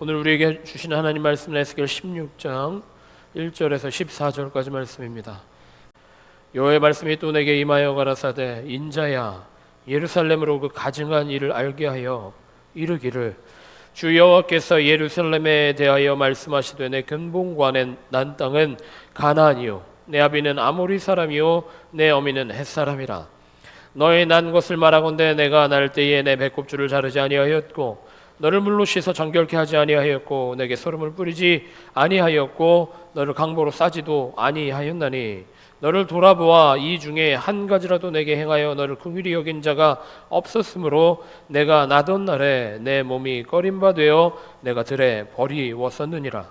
오늘 우리에게 주신 하나님 말씀은 에스겔 16장 1절에서 14절까지 말씀입니다. 여호와의 말씀이 또 내게 임하여 가라사대 인자야 예루살렘으로 그 가증한 일을 알게 하여 이르기를 주 여호와께서 예루살렘에 대하여 말씀하시되 내 근본관에 난 땅은 가나안이요 내 아비는 아모리 사람이요 내 어미는 헷 사람이라. 너의 난 것을 말하건대 내가 날 때에 내 배꼽줄을 자르지 아니하였고 너를 물로 씻어 정결케 하지 아니하였고 내게 소름을 뿌리지 아니하였고 너를 강보로 싸지도 아니하였나니 너를 돌아보아 이 중에 한 가지라도 내게 행하여 너를 긍휼히 여긴 자가 없었으므로 내가 나던 날에 내 몸이 꺼린 바 되어 내가 들에 버리웠었느니라.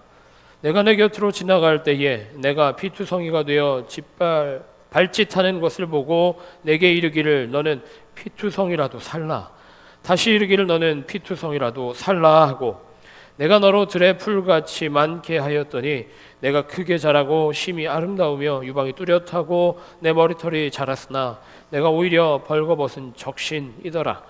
내가 내 곁으로 지나갈 때에 내가 피투성이가 되어 발짓하는 것을 보고 내게 이르기를 너는 피투성이라도 살라. 다시 이르기를 너는 피투성이라도 살라 하고 내가 너로 들의 풀같이 많게 하였더니 내가 크게 자라고 심히 아름다우며 유방이 뚜렷하고 내 머리털이 자랐으나 내가 오히려 벌거벗은 적신이더라.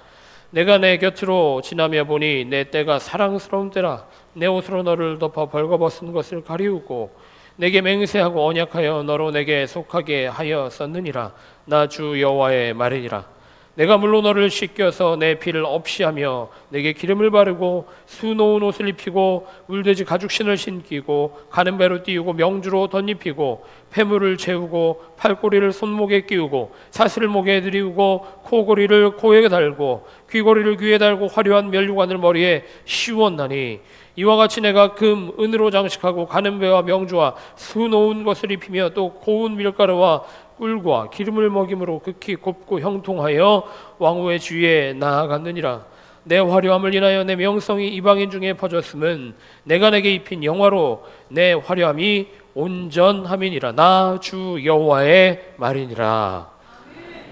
내가 내 곁으로 지나며 보니 내 때가 사랑스러운 때라. 내 옷으로 너를 덮어 벌거벗은 것을 가리우고 내게 맹세하고 언약하여 너로 내게 속하게 하였었느니라. 나 주 여호와의 말이니라. 내가 물로 너를 씻겨서 내 피를 없이 하며 내게 기름을 바르고 수놓은 옷을 입히고 울돼지 가죽신을 신기고 가는 배로 띄우고 명주로 덧입히고 폐물을 채우고 팔꼬리를 손목에 끼우고 사슬을 목에 들이우고 코고리를 코에 달고 귀고리를 귀에 달고 화려한 면류관을 머리에 씌웠나니 이와 같이 내가 금, 은으로 장식하고 가는 배와 명주와 수놓은 것을 입히며 또 고운 밀가루와 꿀과 기름을 먹임으로 극히 곱고 형통하여 왕후의 주위에 나아갔느니라. 내 화려함을 인하여 내 명성이 이방인 중에 퍼졌음은 내가 내게 입힌 영화로 내 화려함이 온전함이니라. 나 주 여호와의 말이니라.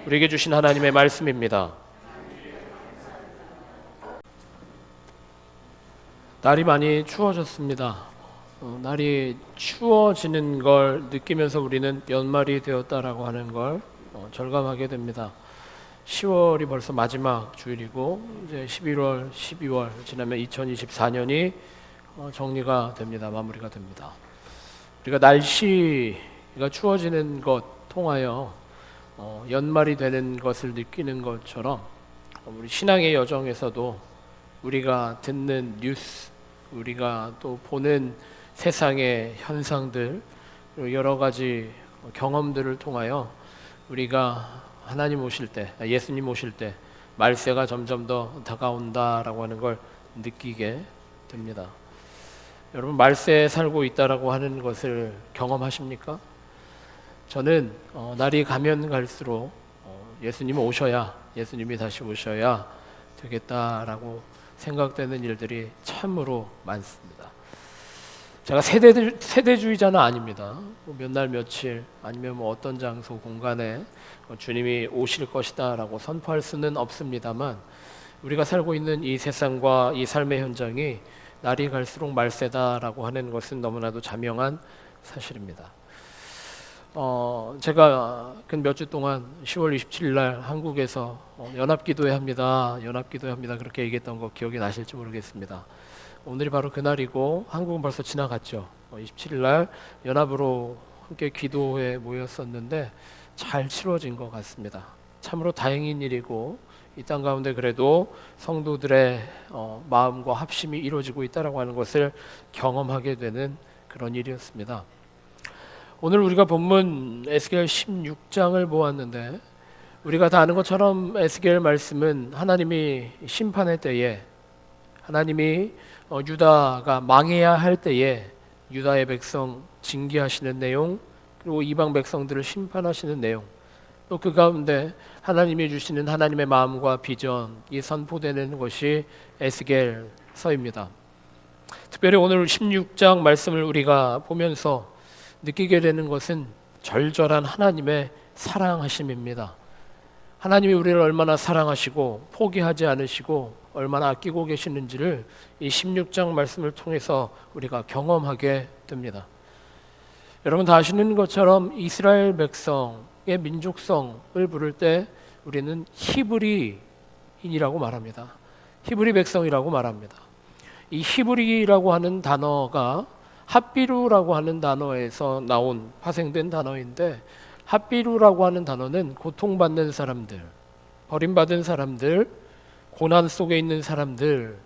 우리에게 주신 하나님의 말씀입니다. 날이 많이 추워졌습니다. 날이 추워지는 걸 느끼면서 우리는 연말이 되었다라고 하는 걸 절감하게 됩니다. 10월이 벌써 마지막 주일이고 이제 11월, 12월 지나면 2024년이 정리가 됩니다. 마무리가 됩니다. 우리가 날씨가 추워지는 것 통하여 연말이 되는 것을 느끼는 것처럼 우리 신앙의 여정에서도 우리가 듣는 뉴스, 우리가 또 보는 세상의 현상들, 여러 가지 경험들을 통하여 우리가 하나님 오실 때, 예수님 오실 때 말세가 점점 더 다가온다라고 하는 걸 느끼게 됩니다. 여러분 말세에 살고 있다라고 하는 것을 경험하십니까? 저는 날이 가면 갈수록 예수님이 오셔야, 예수님이 다시 오셔야 되겠다라고 생각되는 일들이 참으로 많습니다. 제가 세대주의자는 아닙니다. 몇 날 며칠 아니면 어떤 장소 공간에 주님이 오실 것이다라고 선포할 수는 없습니다만 우리가 살고 있는 이 세상과 이 삶의 현장이 날이 갈수록 말세다라고 하는 것은 너무나도 자명한 사실입니다. 제가 몇 주 동안 10월 27일 날 한국에서 연합기도회 합니다. 그렇게 얘기했던 거 기억이 나실지 모르겠습니다. 오늘이 바로 그날이고 한국은 벌써 지나갔죠. 27일 날 연합으로 함께 기도회에 모였었는데 잘 치러진 것 같습니다. 참으로 다행인 일이고 이 땅 가운데 그래도 성도들의 마음과 합심이 이루어지고 있다라고 하는 것을 경험하게 되는 그런 일이었습니다. 오늘 우리가 본문 에스겔 16장을 보았는데 우리가 다 아는 것처럼 에스겔 말씀은 하나님이 심판의 때에 하나님이 유다가 망해야 할 때에 유다의 백성 징계하시는 내용, 그리고 이방 백성들을 심판하시는 내용, 또 그 가운데 하나님이 주시는 하나님의 마음과 비전이 선포되는 것이 에스겔서입니다. 특별히 오늘 16장 말씀을 우리가 보면서 느끼게 되는 것은 절절한 하나님의 사랑하심입니다. 하나님이 우리를 얼마나 사랑하시고 포기하지 않으시고 얼마나 아끼고 계시는지를 이 16장 말씀을 통해서 우리가 경험하게 됩니다. 여러분 다 아시는 것처럼 이스라엘 백성의 민족성을 부를 때 우리는 히브리인이라고 말합니다. 히브리 백성이라고 말합니다. 이 히브리라고 하는 단어가 핫비루라고 하는 단어에서 파생된 단어인데, 핫비루라고 하는 단어는 고통받는 사람들, 버림받은 사람들, 고난 속에 있는 사람들을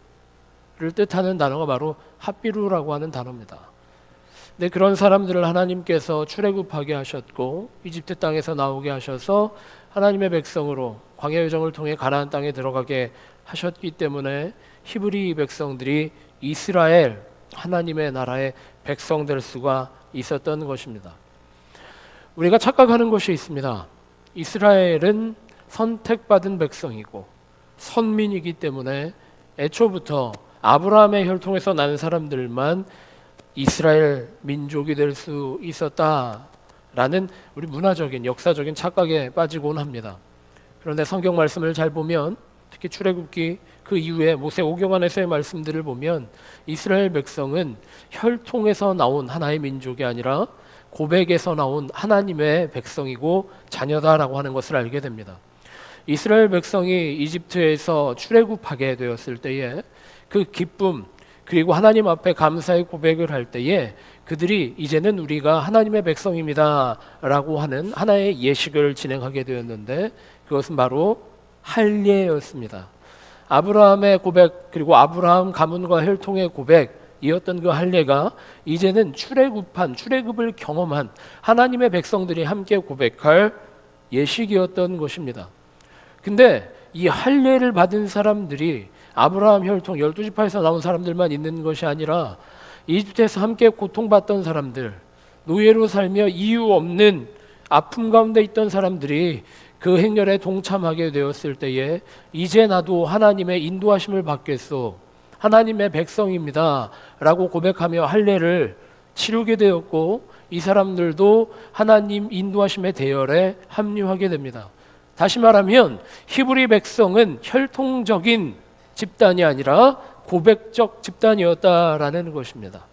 뜻하는 단어가 바로 핫비루라고 하는 단어입니다. 근데 그런 사람들을 하나님께서 출애굽하게 하셨고 이집트 땅에서 나오게 하셔서 하나님의 백성으로 광야 여정을 통해 가나안 땅에 들어가게 하셨기 때문에 히브리 백성들이 이스라엘, 하나님의 나라의 백성 될 수가 있었던 것입니다. 우리가 착각하는 것이 있습니다. 이스라엘은 선택받은 백성이고 선민이기 때문에 애초부터 아브라함의 혈통에서 난 사람들만 이스라엘 민족이 될 수 있었다라는 우리 문화적인 역사적인 착각에 빠지곤 합니다. 그런데 성경 말씀을 잘 보면, 특히 출애굽기 그 이후에 모세 오경 안에서의 말씀들을 보면 이스라엘 백성은 혈통에서 나온 하나의 민족이 아니라 고백에서 나온 하나님의 백성이고 자녀다라고 하는 것을 알게 됩니다. 이스라엘 백성이 이집트에서 출애굽하게 되었을 때에 그 기쁨, 그리고 하나님 앞에 감사의 고백을 할 때에 그들이 이제는 우리가 하나님의 백성입니다 라고 하는 하나의 예식을 진행하게 되었는데, 그것은 바로 할례였습니다. 아브라함의 고백, 그리고 아브라함 가문과 혈통의 고백이었던 그 할례가 이제는 출애굽을 경험한 하나님의 백성들이 함께 고백할 예식이었던 것입니다. 근데 이 할례를 받은 사람들이 아브라함 혈통 12지파에서 나온 사람들만 있는 것이 아니라 이집트에서 함께 고통받던 사람들, 노예로 살며 이유 없는 아픔 가운데 있던 사람들이 그 행렬에 동참하게 되었을 때에 이제 나도 하나님의 인도하심을 받겠소, 하나님의 백성입니다 라고 고백하며 할례를 치르게 되었고, 이 사람들도 하나님 인도하심의 대열에 합류하게 됩니다. 다시 말하면 히브리 백성은 혈통적인 집단이 아니라 고백적 집단이었다라는 것입니다.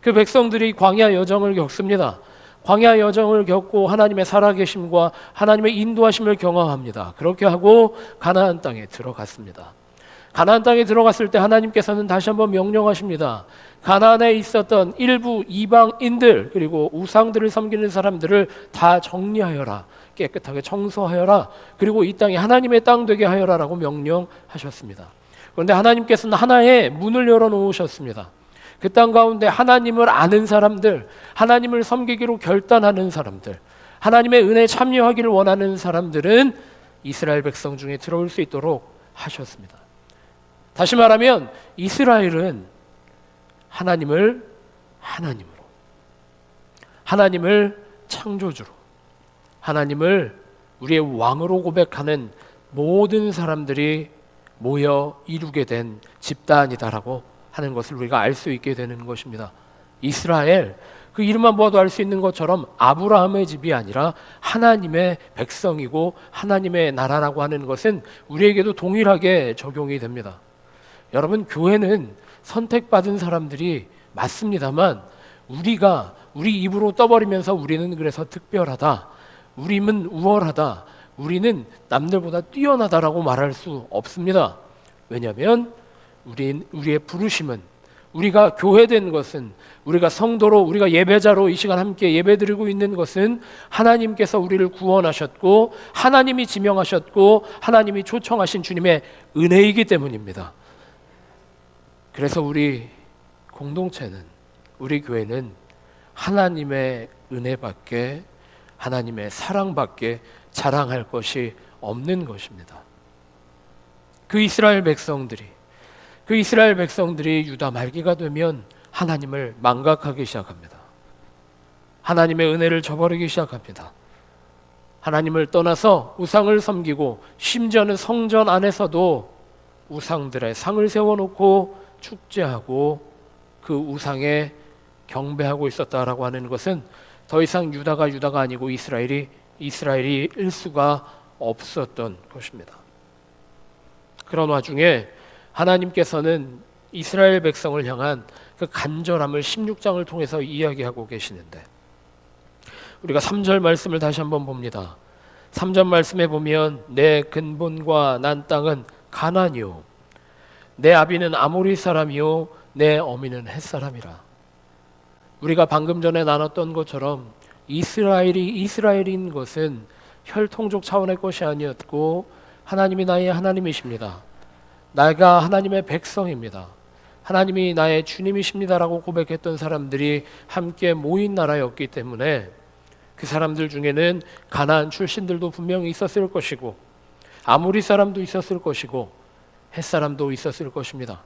그 백성들이 광야 여정을 겪습니다. 광야 여정을 겪고 하나님의 살아계심과 하나님의 인도하심을 경험합니다. 그렇게 하고 가나안 땅에 들어갔습니다. 가나안 땅에 들어갔을 때 하나님께서는 다시 한번 명령하십니다. 가나안에 있었던 일부 이방인들, 그리고 우상들을 섬기는 사람들을 다 정리하여라, 깨끗하게 청소하여라, 그리고 이 땅이 하나님의 땅 되게 하여라라고 명령하셨습니다. 그런데 하나님께서는 하나의 문을 열어놓으셨습니다. 그 땅 가운데 하나님을 아는 사람들, 하나님을 섬기기로 결단하는 사람들, 하나님의 은혜에 참여하기를 원하는 사람들은 이스라엘 백성 중에 들어올 수 있도록 하셨습니다. 다시 말하면 이스라엘은 하나님을 하나님으로, 하나님을 창조주로, 하나님을 우리의 왕으로 고백하는 모든 사람들이 모여 이루게 된 집단이다라고 하는 것을 우리가 알 수 있게 되는 것입니다. 이스라엘, 그 이름만 보아도 알 수 있는 것처럼 아브라함의 집이 아니라 하나님의 백성이고 하나님의 나라라고 하는 것은 우리에게도 동일하게 적용이 됩니다. 여러분, 교회는 선택받은 사람들이 맞습니다만 우리가 우리 입으로 떠버리면서 우리는 그래서 특별하다, 우리는 우월하다, 우리는 남들보다 뛰어나다라고 말할 수 없습니다. 왜냐하면 우리의 부르심은, 우리가 교회된 것은, 우리가 성도로, 우리가 예배자로 이 시간 함께 예배드리고 있는 것은 하나님께서 우리를 구원하셨고 하나님이 지명하셨고 하나님이 초청하신 주님의 은혜이기 때문입니다. 그래서 우리 공동체는, 우리 교회는 하나님의 은혜밖에, 하나님의 사랑밖에 자랑할 것이 없는 것입니다. 그 이스라엘 백성들이 유다 말기가 되면 하나님을 망각하기 시작합니다. 하나님의 은혜를 저버리기 시작합니다. 하나님을 떠나서 우상을 섬기고, 심지어는 성전 안에서도 우상들의 상을 세워놓고 축제하고 그 우상에 경배하고 있었다라고 하는 것은 더 이상 유다가 아니고 이스라엘일 수가 없었던 것입니다. 그런 와중에 하나님께서는 이스라엘 백성을 향한 그 간절함을 16장을 통해서 이야기하고 계시는데, 우리가 3절 말씀을 다시 한번 봅니다. 3절 말씀에 보면 내 근본과 난 땅은 가나안이요, 내 아비는 아모리 사람이요, 내 어미는 햇사람이라. 우리가 방금 전에 나눴던 것처럼 이스라엘인 것은 혈통적 차원의 것이 아니었고 하나님이 나의 하나님이십니다. 내가 하나님의 백성입니다. 하나님이 나의 주님이십니다라고 고백했던 사람들이 함께 모인 나라였기 때문에 그 사람들 중에는 가나안 출신들도 분명히 있었을 것이고 아모리 사람도 있었을 것이고 헷 사람도 있었을 것입니다.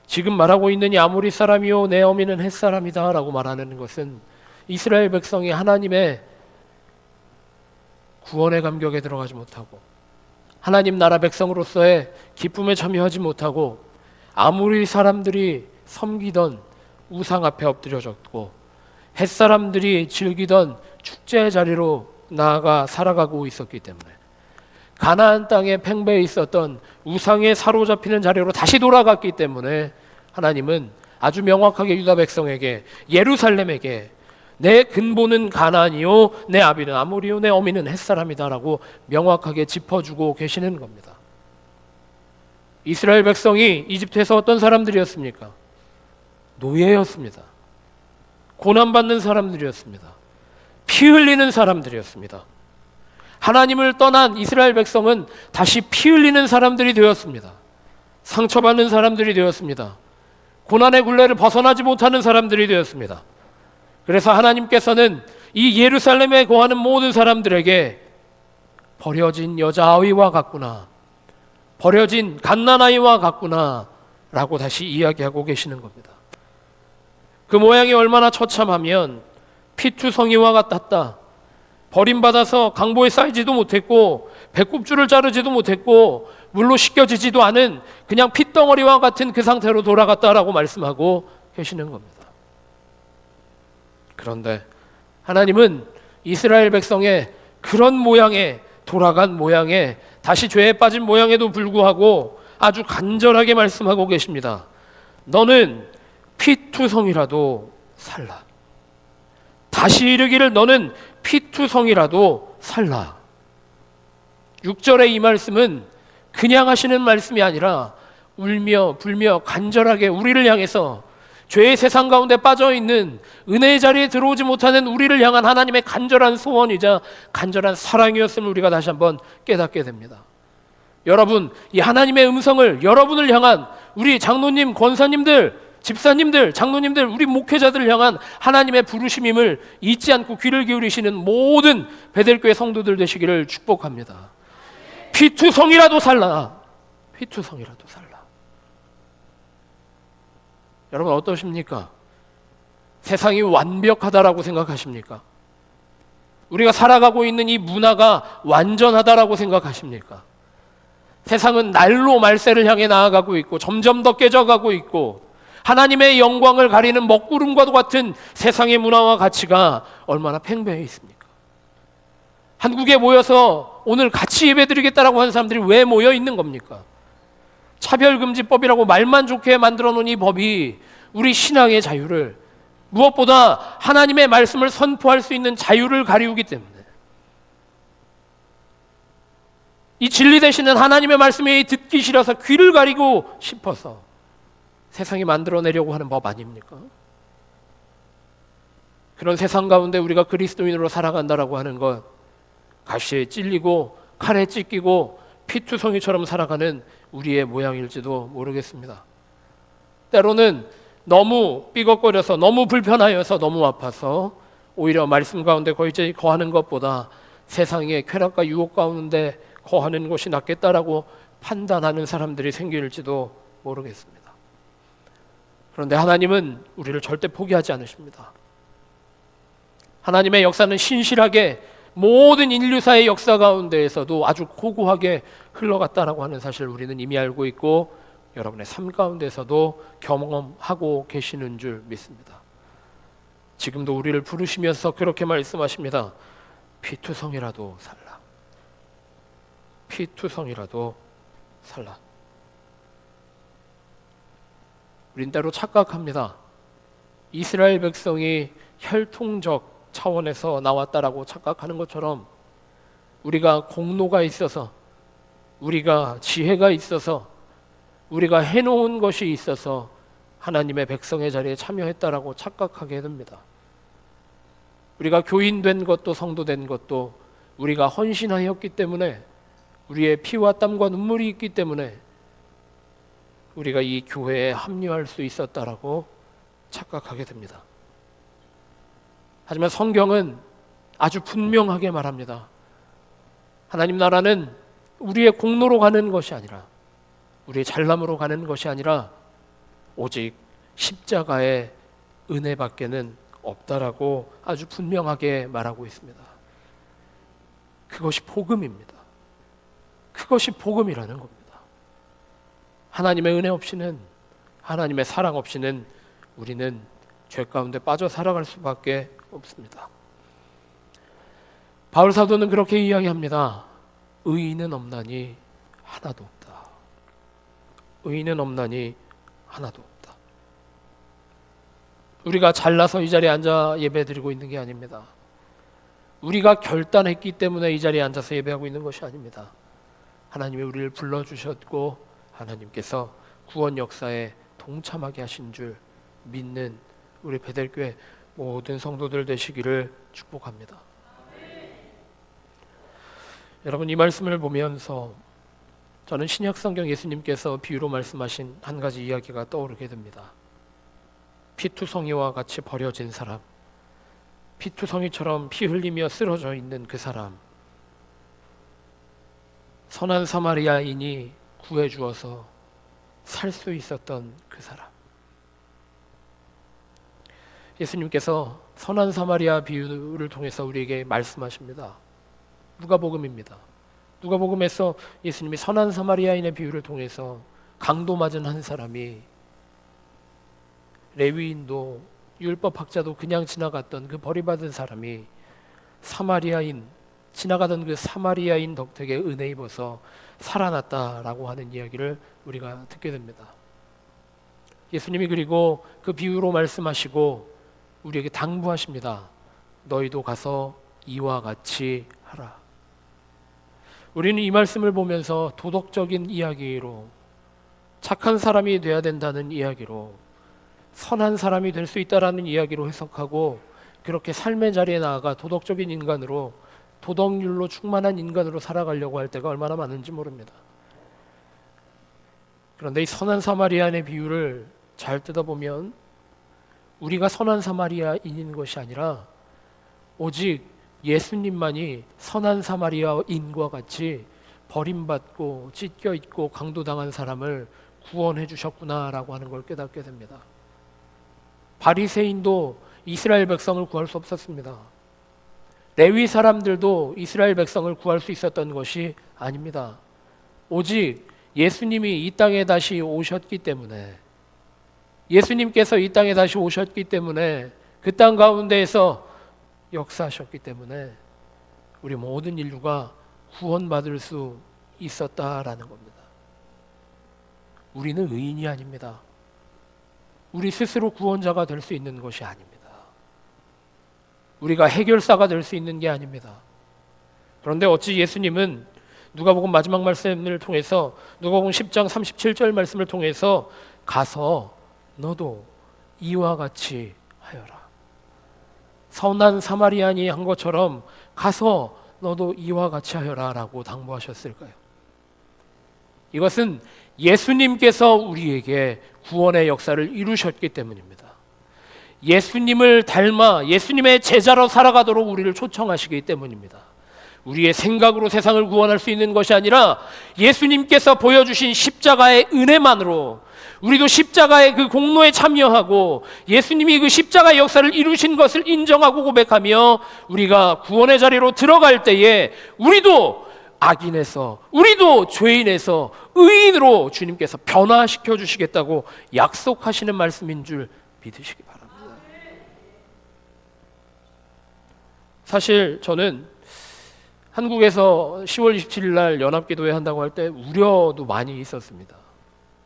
지금 말하고 있는 이 아모리 사람이요 내 어미는 헷 사람이다 라고 말하는 것은 이스라엘 백성이 하나님의 구원의 감격에 들어가지 못하고 하나님 나라 백성으로서의 기쁨에 참여하지 못하고 아모리 사람들이 섬기던 우상 앞에 엎드려졌고 헷 사람들이 즐기던 축제 자리로 나아가 살아가고 있었기 때문에 가나안 땅에 팽배해 있었던 우상에 사로잡히는 자리로 다시 돌아갔기 때문에 하나님은 아주 명확하게 유다 백성에게 예루살렘에게 내 근본은 가나안이요 내 아비는 아모리요 내 어미는 햇사람이다 라고 명확하게 짚어주고 계시는 겁니다. 이스라엘 백성이 이집트에서 어떤 사람들이었습니까? 노예였습니다. 고난받는 사람들이었습니다. 피 흘리는 사람들이었습니다. 하나님을 떠난 이스라엘 백성은 다시 피 흘리는 사람들이 되었습니다. 상처받는 사람들이 되었습니다. 고난의 굴레를 벗어나지 못하는 사람들이 되었습니다. 그래서 하나님께서는 이 예루살렘에 거하는 모든 사람들에게 버려진 여자아이와 같구나, 버려진 갓난아이와 같구나 라고 다시 이야기하고 계시는 겁니다. 그 모양이 얼마나 처참하면 피투성이와 같았다. 버림받아서 강보에 쌓이지도 못했고 배꼽줄을 자르지도 못했고 물로 씻겨지지도 않은 그냥 핏덩어리와 같은 그 상태로 돌아갔다라고 말씀하고 계시는 겁니다. 그런데 하나님은 이스라엘 백성의 그런 모양에 돌아간 모양에 다시 죄에 빠진 모양에도 불구하고 아주 간절하게 말씀하고 계십니다. 너는 피투성이라도 살라. 다시 이르기를 너는 피투성이라도 살라. 6절의 이 말씀은 그냥 하시는 말씀이 아니라 울며 불며 간절하게 우리를 향해서 죄의 세상 가운데 빠져있는 은혜의 자리에 들어오지 못하는 우리를 향한 하나님의 간절한 소원이자 간절한 사랑이었음을 우리가 다시 한번 깨닫게 됩니다. 여러분, 이 하나님의 음성을 여러분을 향한 우리 장로님, 권사님들, 집사님들, 장로님들, 우리 목회자들을 향한 하나님의 부르심임을 잊지 않고 귀를 기울이시는 모든 베델교회 성도들 되시기를 축복합니다. 피투성이라도 살라. 피투성이라도 살라. 여러분 어떠십니까? 세상이 완벽하다라고 생각하십니까? 우리가 살아가고 있는 이 문화가 완전하다라고 생각하십니까? 세상은 날로 말세를 향해 나아가고 있고 점점 더 깨져가고 있고 하나님의 영광을 가리는 먹구름과도 같은 세상의 문화와 가치가 얼마나 팽배해 있습니까? 한국에 모여서 오늘 같이 예배드리겠다라고 하는 사람들이 왜 모여 있는 겁니까? 차별금지법이라고 말만 좋게 만들어 놓은 이 법이 우리 신앙의 자유를, 무엇보다 하나님의 말씀을 선포할 수 있는 자유를 가리우기 때문에 이 진리 되시는 하나님의 말씀이 듣기 싫어서 귀를 가리고 싶어서 세상이 만들어내려고 하는 법 아닙니까? 그런 세상 가운데 우리가 그리스도인으로 살아간다라고 하는 것, 가시에 찔리고 칼에 찢기고 피투성이처럼 살아가는 우리의 모양일지도 모르겠습니다. 때로는 너무 삐걱거려서 너무 불편하여서 너무 아파서 오히려 말씀 가운데 거하는 것보다 세상의 쾌락과 유혹 가운데 거하는 것이 낫겠다라고 판단하는 사람들이 생길지도 모르겠습니다. 그런데 하나님은 우리를 절대 포기하지 않으십니다. 하나님의 역사는 신실하게 모든 인류사의 역사 가운데에서도 아주 고고하게 흘러갔다라고 하는 사실을 우리는 이미 알고 있고 여러분의 삶 가운데서도 경험하고 계시는 줄 믿습니다. 지금도 우리를 부르시면서 그렇게 말씀하십니다. 피투성이라도 살라. 피투성이라도 살라. 우린 때로 착각합니다. 이스라엘 백성이 혈통적 차원에서 나왔다라고 착각하는 것처럼 우리가 공로가 있어서, 우리가 지혜가 있어서, 우리가 해놓은 것이 있어서 하나님의 백성의 자리에 참여했다라고 착각하게 됩니다. 우리가 교인된 것도 성도된 것도 우리가 헌신하였기 때문에, 우리의 피와 땀과 눈물이 있기 때문에 우리가 이 교회에 합류할 수 있었다라고 착각하게 됩니다. 하지만 성경은 아주 분명하게 말합니다. 하나님 나라는 우리의 공로로 가는 것이 아니라, 우리의 잘남으로 가는 것이 아니라 오직 십자가의 은혜밖에는 없다라고 아주 분명하게 말하고 있습니다. 그것이 복음입니다. 그것이 복음이라는 겁니다. 하나님의 은혜 없이는, 하나님의 사랑 없이는 우리는 죄 가운데 빠져 살아갈 수밖에 없습니다. 바울 사도는 그렇게 이야기합니다. 의인은 없나니 하나도 없다. 의인은 없나니 하나도 없다. 우리가 잘나서 이 자리에 앉아 예배드리고 있는 게 아닙니다. 우리가 결단했기 때문에 이 자리에 앉아서 예배하고 있는 것이 아닙니다. 하나님이 우리를 불러주셨고 하나님께서 구원 역사에 동참하게 하신 줄 믿는 우리 베델교회 모든 성도들 되시기를 축복합니다. 여러분, 이 말씀을 보면서 저는 신약성경 예수님께서 비유로 말씀하신 한 가지 이야기가 떠오르게 됩니다. 피투성이와 같이 버려진 사람, 피투성이처럼 피 흘리며 쓰러져 있는 그 사람, 선한 사마리아인이 구해주어서 살 수 있었던 그 사람. 예수님께서 선한 사마리아 비유를 통해서 우리에게 말씀하십니다. 누가복음입니다. 누가복음에서 예수님이 선한 사마리아인의 비유를 통해서 강도 맞은 한 사람이, 레위인도 율법학자도 그냥 지나갔던 그 버림받은 사람이 사마리아인, 지나가던 그 사마리아인 덕택에 은혜 입어서 살아났다라고 하는 이야기를 우리가 듣게 됩니다. 예수님이 그리고 그 비유로 말씀하시고 우리에게 당부하십니다. 너희도 가서 이와 같이 하라. 우리는 이 말씀을 보면서 도덕적인 이야기로, 착한 사람이 돼야 된다는 이야기로, 선한 사람이 될 수 있다라는 이야기로 해석하고, 그렇게 삶의 자리에 나아가 도덕적인 인간으로, 도덕률로 충만한 인간으로 살아가려고 할 때가 얼마나 많은지 모릅니다. 그런데 이 선한 사마리아인의 비유를 잘 뜯어보면 우리가 선한 사마리아인인 것이 아니라 오직 예수님만이 선한 사마리아인과 같이 버림받고 찢겨있고 강도당한 사람을 구원해 주셨구나라고 하는 걸 깨닫게 됩니다. 바리새인도 이스라엘 백성을 구할 수 없었습니다. 레위 사람들도 이스라엘 백성을 구할 수 있었던 것이 아닙니다. 오직 예수님이 이 땅에 다시 오셨기 때문에, 예수님께서 이 땅에 다시 오셨기 때문에, 그 땅 가운데에서 역사하셨기 때문에 우리 모든 인류가 구원받을 수 있었다라는 겁니다. 우리는 의인이 아닙니다. 우리 스스로 구원자가 될 수 있는 것이 아닙니다. 우리가 해결사가 될 수 있는 게 아닙니다. 그런데 어찌 예수님은 누가복음 마지막 말씀을 통해서, 누가복음 10장 37절 말씀을 통해서 가서 너도 이와 같이 하여라, 선한 사마리아인이 한 것처럼 가서 너도 이와 같이 하여라 라고 당부하셨을까요? 이것은 예수님께서 우리에게 구원의 역사를 이루셨기 때문입니다. 예수님을 닮아 예수님의 제자로 살아가도록 우리를 초청하시기 때문입니다. 우리의 생각으로 세상을 구원할 수 있는 것이 아니라 예수님께서 보여주신 십자가의 은혜만으로 우리도 십자가의 그 공로에 참여하고 예수님이 그 십자가의 역사를 이루신 것을 인정하고 고백하며 우리가 구원의 자리로 들어갈 때에 우리도 악인에서, 우리도 죄인에서 의인으로 주님께서 변화시켜 주시겠다고 약속하시는 말씀인 줄 믿으시기 바랍니다. 사실 저는 한국에서 10월 27일 날 연합기도회 한다고 할 때 우려도 많이 있었습니다.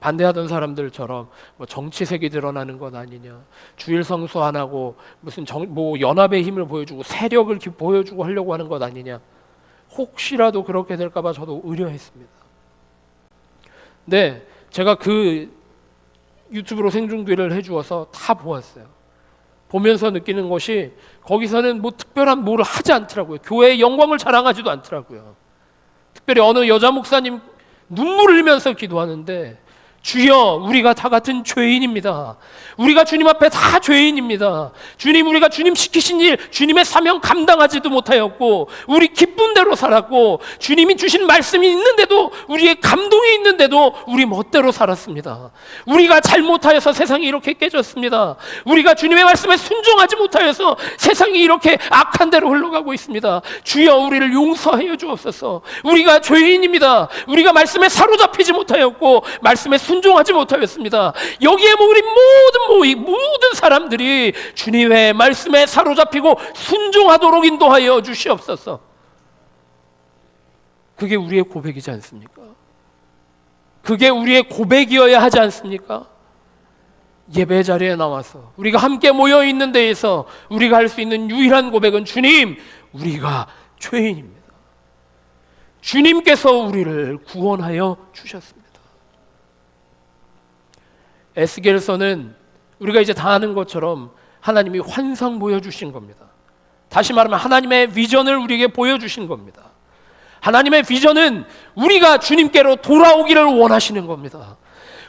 반대하던 사람들처럼 뭐 정치색이 드러나는 것 아니냐, 주일 성수 안 하고 무슨 뭐 연합의 힘을 보여주고 세력을 보여주고 하려고 하는 것 아니냐, 혹시라도 그렇게 될까 봐 저도 우려했습니다. 근데 제가 그 유튜브로 생중계를 해주어서 다 보았어요. 보면서 느끼는 것이 거기서는 뭐 특별한 뭐를 하지 않더라고요. 교회의 영광을 자랑하지도 않더라고요. 특별히 어느 여자 목사님 눈물을 흘리면서 기도하는데, 주여, 우리가 다 같은 죄인입니다. 우리가 주님 앞에 다 죄인입니다. 주님, 우리가 주님 시키신 일, 주님의 사명 감당하지도 못하였고, 우리 기쁜 대로 살았고, 주님이 주신 말씀이 있는데도, 우리의 감동이 있는데도 우리 멋대로 살았습니다. 우리가 잘못하여서 세상이 이렇게 깨졌습니다. 우리가 주님의 말씀에 순종하지 못하여서 세상이 이렇게 악한 대로 흘러가고 있습니다. 주여, 우리를 용서하여 주옵소서. 우리가 죄인입니다. 우리가 말씀에 사로잡히지 못하였고 말씀에 순종하지 못하였습니다. 여기에 우리 모든 사람들이 주님의 말씀에 사로잡히고 순종하도록 인도하여 주시옵소서. 그게 우리의 고백이지 않습니까? 그게 우리의 고백이어야 하지 않습니까? 예배 자리에 나와서 우리가 함께 모여 있는 데에서 우리가 할 수 있는 유일한 고백은, 주님, 우리가 죄인입니다. 주님께서 우리를 구원하여 주셨습니다. 에스겔서는 우리가 이제 다 아는 것처럼 하나님이 환상 보여주신 겁니다. 다시 말하면 하나님의 비전을 우리에게 보여주신 겁니다. 하나님의 비전은 우리가 주님께로 돌아오기를 원하시는 겁니다.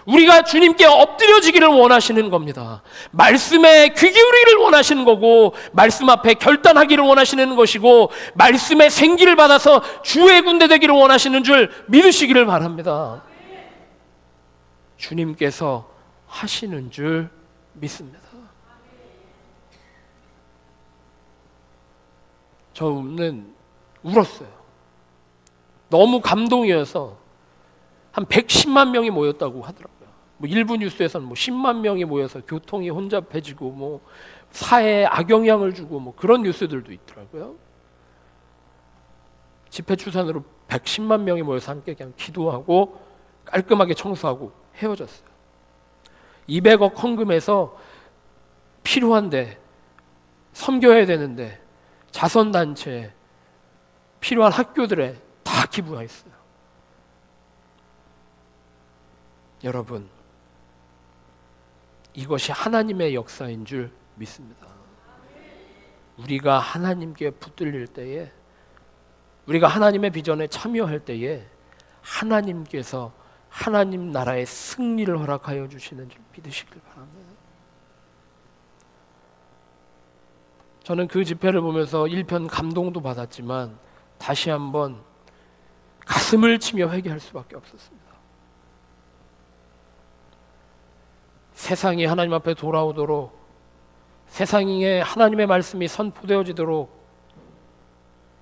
우리가 주님께 엎드려지기를 원하시는 겁니다. 말씀에 귀 기울이기를 원하시는 거고, 말씀 앞에 결단하기를 원하시는 것이고, 말씀에 생기를 받아서 주의 군대 되기를 원하시는 줄 믿으시기를 바랍니다. 주님께서 하시는 줄 믿습니다. 저는 울었어요. 너무 감동이어서 한 110만 명이 모였다고 하더라고요. 뭐 일부 뉴스에서는 뭐 10만 명이 모여서 교통이 혼잡해지고 뭐 사회에 악영향을 주고 뭐 그런 뉴스들도 있더라고요. 집회 추산으로 110만 명이 모여서 함께 그냥 기도하고 깔끔하게 청소하고 헤어졌어요. 200억 헌금해서 필요한데, 섬겨야 되는데 자선단체, 필요한 학교들에 다 기부했어요. 여러분, 이것이 하나님의 역사인 줄 믿습니다. 우리가 하나님께 붙들릴 때에, 우리가 하나님의 비전에 참여할 때에 하나님께서 하나님 나라의 승리를 허락하여 주시는 줄 믿으시길 바랍니다. 저는 그 집회를 보면서 일편 감동도 받았지만 다시 한번 가슴을 치며 회개할 수밖에 없었습니다. 세상이 하나님 앞에 돌아오도록, 세상에 하나님의 말씀이 선포되어지도록,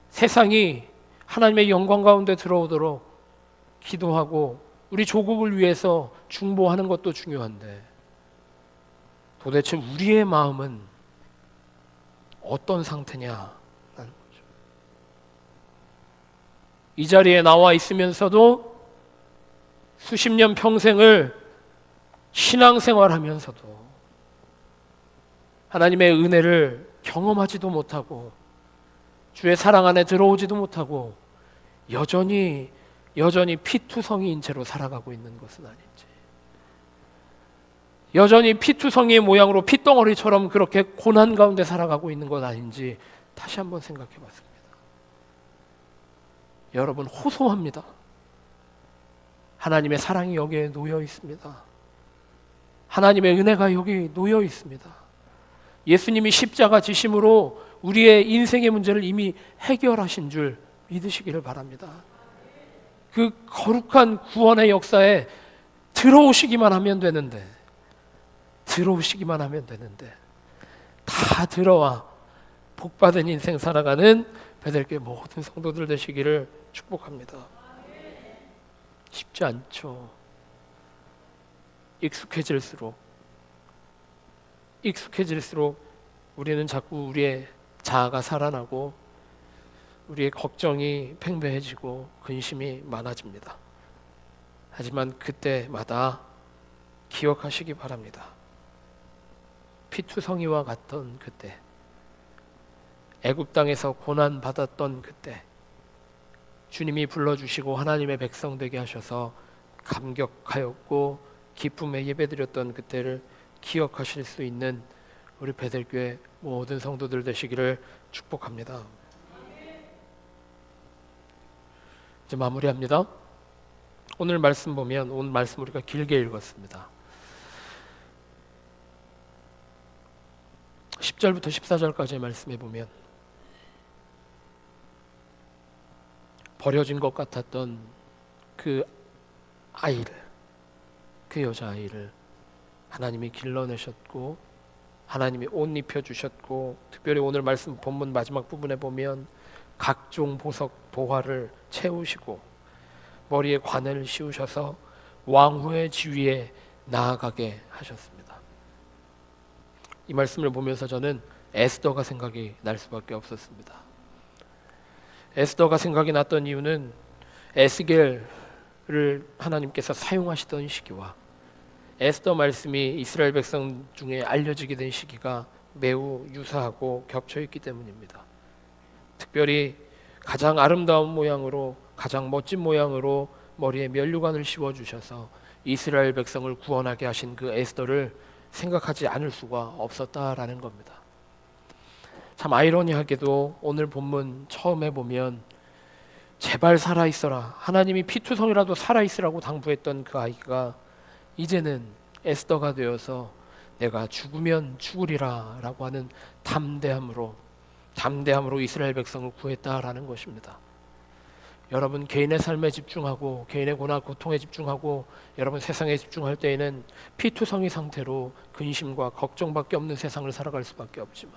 세상이 하나님의 영광 가운데 들어오도록 기도하고 우리 조국을 위해서 중보하는 것도 중요한데, 도대체 우리의 마음은 어떤 상태냐라는 거죠. 이 자리에 나와 있으면서도 수십 년 평생을 신앙생활하면서도 하나님의 은혜를 경험하지도 못하고 주의 사랑 안에 들어오지도 못하고 여전히 피투성이인 채로 살아가고 있는 것은 아닌지, 여전히 피투성이의 모양으로 핏덩어리처럼 그렇게 고난 가운데 살아가고 있는 것 아닌지 다시 한번 생각해 봤습니다. 여러분, 호소합니다. 하나님의 사랑이 여기에 놓여 있습니다. 하나님의 은혜가 여기 놓여 있습니다. 예수님이 십자가 지심으로 우리의 인생의 문제를 이미 해결하신 줄 믿으시기를 바랍니다. 그 거룩한 구원의 역사에 들어오시기만 하면 되는데, 다 들어와 복받은 인생 살아가는 베들교회 모든 성도들 되시기를 축복합니다. 쉽지 않죠. 익숙해질수록 우리는 자꾸 우리의 자아가 살아나고 우리의 걱정이 팽배해지고 근심이 많아집니다. 하지만 그때마다 기억하시기 바랍니다. 피투성이와 같던 그때, 애굽 땅에서 고난 받았던 그때, 주님이 불러주시고 하나님의 백성 되게 하셔서 감격하였고 기쁨에 예배드렸던 그때를 기억하실 수 있는 우리 베델교회 모든 성도들 되시기를 축복합니다. 이제 마무리합니다. 오늘 말씀 보면, 오늘 말씀 우리가 길게 읽었습니다. 10절부터 14절까지의 말씀에 보면 버려진 것 같았던 그 아이를, 그 여자아이를 하나님이 길러내셨고 하나님이 옷 입혀주셨고, 특별히 오늘 말씀 본문 마지막 부분에 보면 각종 보석 보화를 채우시고 머리에 관을 씌우셔서 왕후의 지위에 나아가게 하셨습니다. 이 말씀을 보면서 저는 에스더가 생각이 날 수밖에 없었습니다. 에스더가 생각이 났던 이유는 에스겔을 하나님께서 사용하시던 시기와 에스더 말씀이 이스라엘 백성 중에 알려지게 된 시기가 매우 유사하고 겹쳐있기 때문입니다. 특별히 가장 아름다운 모양으로, 가장 멋진 모양으로 머리에 면류관을 씌워주셔서 이스라엘 백성을 구원하게 하신 그 에스더를 생각하지 않을 수가 없었다라는 겁니다. 참 아이러니하게도 오늘 본문 처음에 보면 제발 살아있어라, 하나님이 피투성이라도 살아있으라고 당부했던 그 아이가 이제는 에스더가 되어서 내가 죽으면 죽으리라 라고 하는 담대함으로 이스라엘 백성을 구했다라는 것입니다. 여러분, 개인의 삶에 집중하고 개인의 고난 고통에 집중하고 여러분 세상에 집중할 때에는 피투성이 상태로 근심과 걱정밖에 없는 세상을 살아갈 수밖에 없지만,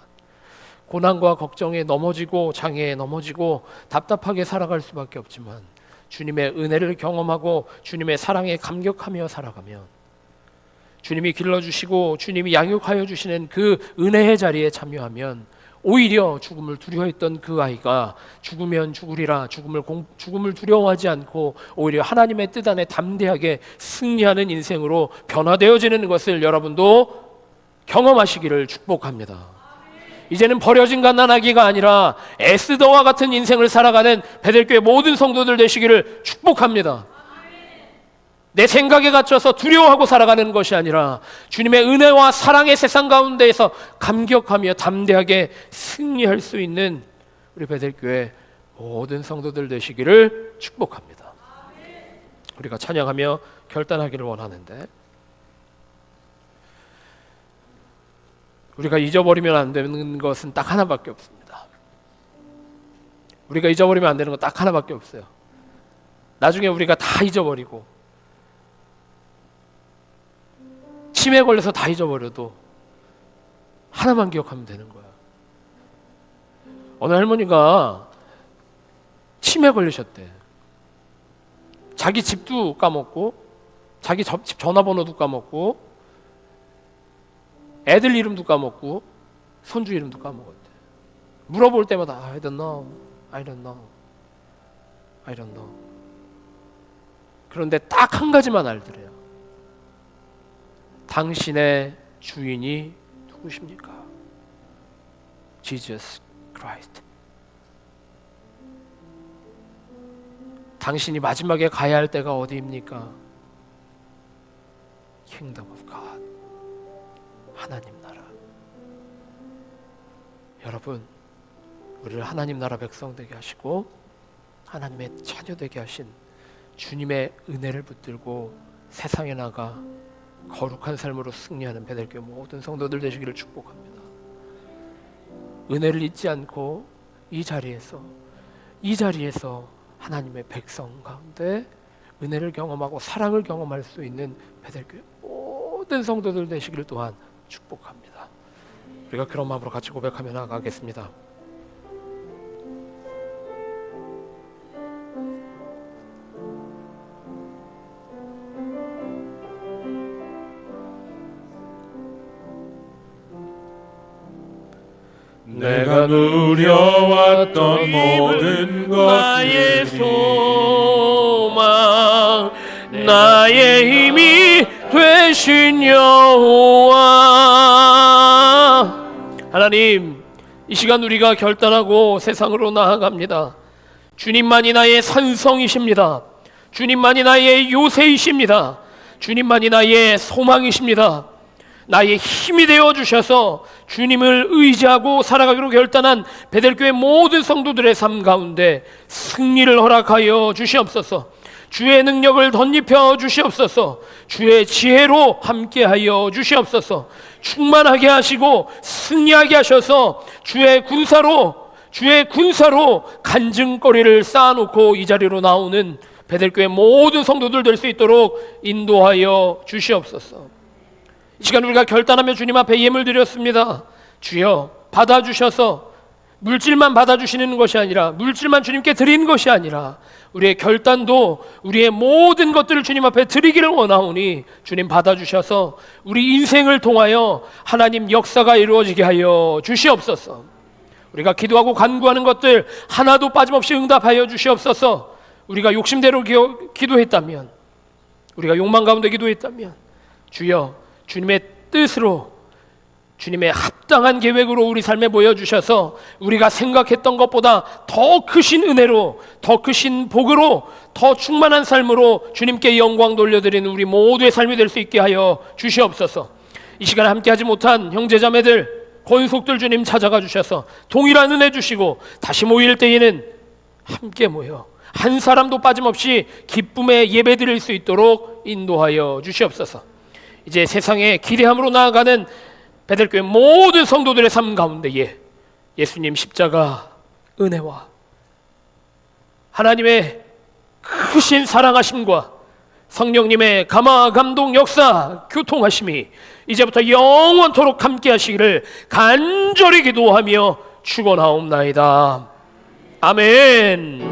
고난과 걱정에 넘어지고 장애에 넘어지고 답답하게 살아갈 수밖에 없지만, 주님의 은혜를 경험하고 주님의 사랑에 감격하며 살아가면, 주님이 길러주시고 주님이 양육하여 주시는 그 은혜의 자리에 참여하면 오히려 죽음을 두려워했던 그 아이가 죽으면 죽으리라, 죽음을 두려워하지 않고 오히려 하나님의 뜻 안에 담대하게 승리하는 인생으로 변화되어지는 것을 여러분도 경험하시기를 축복합니다. 이제는 버려진 갓난아기가 아니라 에스더와 같은 인생을 살아가는 베델교회 모든 성도들 되시기를 축복합니다. 내 생각에 갇혀서 두려워하고 살아가는 것이 아니라 주님의 은혜와 사랑의 세상 가운데에서 감격하며 담대하게 승리할 수 있는 우리 베델교회 모든 성도들 되시기를 축복합니다. 우리가 찬양하며 결단하기를 원하는데, 우리가 잊어버리면 안 되는 것은 딱 하나밖에 없습니다. 우리가 잊어버리면 안 되는 건 딱 하나밖에 없어요. 나중에 우리가 다 잊어버리고 치매에 걸려서 다 잊어버려도 하나만 기억하면 되는 거야. 어느 할머니가 치매에 걸리셨대. 자기 집도 까먹고 자기 집 전화번호도 까먹고 애들 이름도 까먹고 손주 이름도 까먹었대. 물어볼 때마다 I don't know, I don't know, I don't know. 그런데 딱 한 가지만 알더래요. 당신의 주인이 누구십니까? Jesus Christ. 당신이 마지막에 가야 할 때가 어디입니까? Kingdom of God. 하나님 나라. 여러분, 우리를 하나님 나라 백성 되게 하시고 하나님의 자녀 되게 하신 주님의 은혜를 붙들고 세상에 나가 거룩한 삶으로 승리하는 베델교회 모든 성도들 되시기를 축복합니다. 은혜를 잊지 않고 이 자리에서 하나님의 백성 가운데 은혜를 경험하고 사랑을 경험할 수 있는 베델교회 모든 성도들 되시기를 또한 축복합니다. 우리가 그런 마음으로 같이 고백하며 나아가겠습니다. 내가 누려왔던 모든 나의 것들이 소망, 나의 힘이 되신 여호와. 하나님, 이 시간 우리가 결단하고 세상으로 나아갑니다. 주님만이 나의 산성이십니다. 주님만이 나의 요새이십니다. 주님만이 나의 소망이십니다. 나의 힘이 되어 주셔서 주님을 의지하고 살아가기로 결단한 베델교회 모든 성도들의 삶 가운데 승리를 허락하여 주시옵소서. 주의 능력을 덧입혀 주시옵소서. 주의 지혜로 함께하여 주시옵소서. 충만하게 하시고 승리하게 하셔서 주의 군사로 간증거리를 쌓아놓고 이 자리로 나오는 베델교회 모든 성도들 될 수 있도록 인도하여 주시옵소서. 이 시간 우리가 결단하며 주님 앞에 예물 드렸습니다. 주여 받아주셔서 물질만 받아주시는 것이 아니라, 물질만 주님께 드리는 것이 아니라 우리의 결단도, 우리의 모든 것들을 주님 앞에 드리기를 원하오니 주님 받아주셔서 우리 인생을 통하여 하나님 역사가 이루어지게 하여 주시옵소서. 우리가 기도하고 간구하는 것들 하나도 빠짐없이 응답하여 주시옵소서. 우리가 욕심대로 기도했다면, 우리가 욕망 가운데 기도했다면 주여 주님의 뜻으로, 주님의 합당한 계획으로 우리 삶에 보여주셔서 우리가 생각했던 것보다 더 크신 은혜로, 더 크신 복으로, 더 충만한 삶으로 주님께 영광 돌려드리는 우리 모두의 삶이 될 수 있게 하여 주시옵소서. 이 시간에 함께하지 못한 형제자매들, 권속들 주님 찾아가 주셔서 동일한 은혜 주시고 다시 모일 때에는 함께 모여 한 사람도 빠짐없이 기쁨의 예배 드릴 수 있도록 인도하여 주시옵소서. 이제 세상에 기대함으로 나아가는 베델교회 모든 성도들의 삶 가운데에 예수님 십자가 은혜와 하나님의 크신 사랑하심과 성령님의 감화 감동 역사 교통하심이 이제부터 영원토록 함께 하시기를 간절히 기도하며 축원하옵나이다. 아멘.